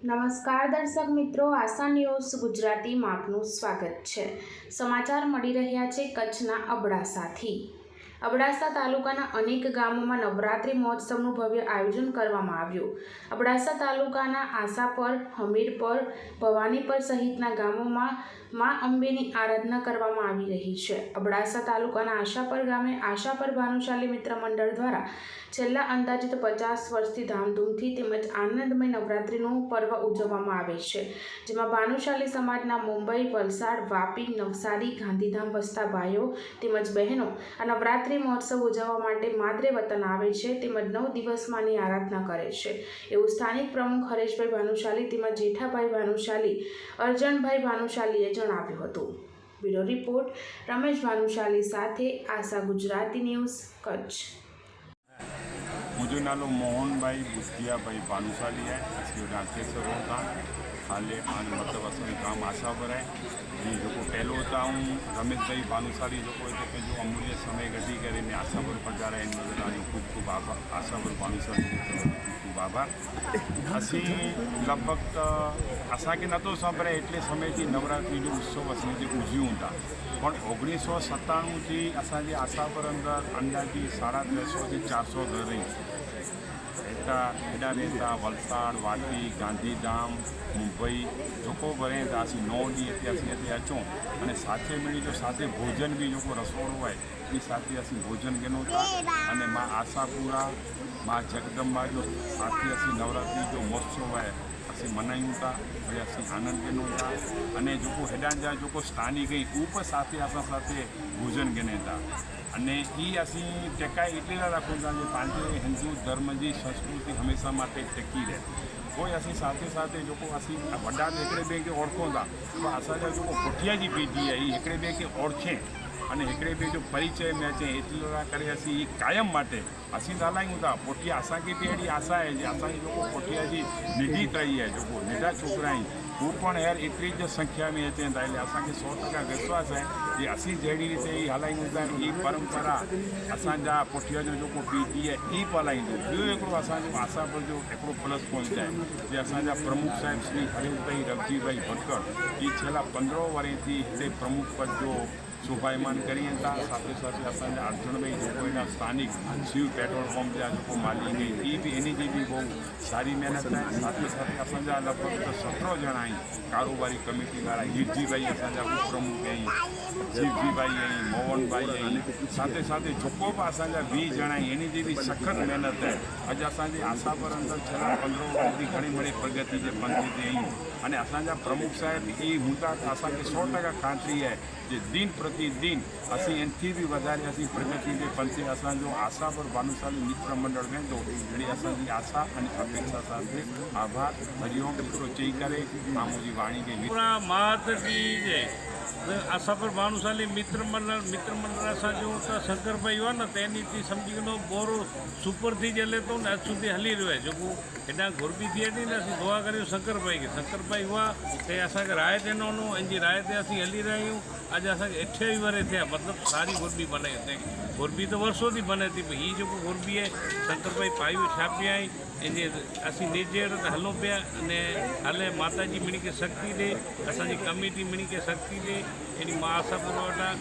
નમસ્કાર દર્શક મિત્રો, આશા ન્યૂઝ ગુજરાતીમાં આપનું સ્વાગત છે। સમાચાર મળી રહ્યા છે કચ્છના અબડાસાથી। અબડાસા તાલુકાના અનેક ગામોમાં નવરાત્રિ મહોત્સવનું ભવ્ય આયોજન કરવામાં આવ્યું। અબડાસા તાલુકાના આશાપર, હમીરપર, ભવાનીપર સહિતના ગામોમાં મા અંબેની આરાધના કરવામાં આવી રહી છે। અબડાસા તાલુકાના આશાપર ગામે આશાપર ભાનુશાલી મિત્ર મંડળ દ્વારા છેલ્લા અંદાજિત 50 વર્ષથી ધામધૂમથી તેમજ આનંદમય નવરાત્રિનું પર્વ ઉજવવામાં આવે છે, જેમાં ભાનુશાલી સમાજના મુંબઈ, વલસાડ, વાપી, નવસારી, ગાંધીધામ વસતા ભાઈઓ તેમજ બહેનો આ નવરાત્રિ મહોત્સવ ઉજવવા માટે માદરે વતન આવે છે તેમજ 9 દિવસમાંની આરાધના કરે છે, એવું સ્થાનિક પ્રમુખ હરેશભાઈ ભાનુશાલી તેમજ જેઠાભાઈ ભાનુશાલી, અરજણભાઈ ભાનુશાલીએ જણાવ્યું હતું। બ્યુરો રિપોર્ટ રમેશ ભાનુશાલી સાથે આશા ગુજરાતી ન્યૂઝ કચ્છ। मुझे नालो मोहन भाई बुस्तिया भाई भानुशाली है। असली राकेश्वर होता हाले मान मतलब असली काम आशा पर है जी। जो को पहलो होता हूँ रमेश भाई भानुशाली जो को जो अमूल्य समय गति करे मैं आशा पर पधारा इन बदल खूब खूब आभार। आशा पर भानुशाली खूब खूब आभार। असी लगभग आशा के न तो सांभळे एटले समय थी नवरात्रि जो उत्सव असली जो उज्यूं था पण 1997 थी असांजे आशापर अंदर अंदाजी 350 થી 400 घर रही एडा रहता वलसाड़, वाटी, गांधीधाम, मुंबई जोको भरे असी 9 दी अत्यासी अचो और साथे मिली जो साथे भोजन भी जो रसोड़ो है ये साथे असी भोजन केनो था और माँ आशापुरा माँ जगदम्बा जो साथे असी नवरात्रि जो महोत्सव है असी मनायूं था भाई असी आनंद केनो था और जो हेडा जा जो स्थानी गई ऊप साथे असा साथे भोजन केने था અને એ અસી ટેકાઈ એટલે રાખવું था जो पंहिंजे हिंदू धर्म की संस्कृति हमेशा माटे टेकी रहे। कोई असी साथे साथे जो असी वड्डा हिकिड़े ॿिए खे ओळखूं था तो असांजा जो पुठिया जी पीढ़ी है ये हिकिड़े ॿिए खे ओळखे અને हिकिड़े ॿिए जो परिचय में अचे एतिरा करे असी कायम माटे असी हलायूं था। पुठिया असांखे बि अहिड़ी आशा है जे असांजी जो पुठिया जी निढी टही है जो निढा छोकिरा आहिनि हू पण यार एतिरी ज संख्या में अचनि था। એટલે असांखे 100% विश्वास है कि असी जहिड़ी रीते ई हलायूं था ई परंपरा असांजा पुठिया जो जेको पीढ़ी है ई हलाईंदो। ॿियो हिकिड़ो असांजो आशापुर जो हिकिड़ो प्लस पॉइंट आहे जे असांजा प्रमुख साहिब श्री हरीशभाई रवजीभाई भटकर ई छेल्ला 15 વર્ષથી हिते प्रमुख पद जो शोभायमान करिए था। साथ साथ असांजा अर्जुनभाई जो स्थानिक शिव पेट्रोल पंप जा जो मालिक है ये भी इन की भी बहुत सारी मेहनत है। साथ साथ असांजा लगभग 17 ॼणा आहिनि कारोबारी कमेटी वाला हिरजी भाई असांजा उपप्रमुख आहिनि, शिवजी भाई आहिनि, मोहन भाई आहिनि, साथ साथ जेको बि असांजा 20 ॼणा आहिनि इन जी भी सख़त मेहनत है। अॼु असांजे आशापुर अंदर छेल्ला 15 વર્ષથી घणी बड़ी प्रगति के पंथ ते आहियूं અને असांजा प्रमुख साहिब ये हूंदा असांखे 100% खातरी है जे दिन प्रतिदिन असी इनथी भी वधारे असी प्रगति के पंथे असांजो आशापुर भानुशाली मित्र मंडल वेंदो। अहिड़ी असांजी आशा और अपेक्षा साथ आभार। हरिओम एतिरो चई करे मां मुंहिंजी वाणी खे मात की जय। आशापुर भानुशाली मित्र मंडल असांजो त शंकरभाई हुआ न तेनी थी समझी वञो बोरो सुपर थी जले तो न अॼु सुधी हली रहियो आहे। जेको हेॾा घुरबी थी हली न असीं दुआ करियूं शंकरभाई हुआ ते असांखे राय ॾिनो हुओ इन जी राय ते असीं हली रहिया आहियूं। अॼु असांखे 28 વર્ષ थिया मतिलबु सारी घुरबी बने घुरबी तो वर्षों थी बने थी। हीअ जेको घुरबी आहे शंकरभाई पाई छापिया इन असीं निजेड़ ते हलूं पिया अने हले माता जी मिणी खे शक्ति ॾे असांजी कमेटी मिणी खे शक्ति ॾे। एॾी मां आशापुर वटां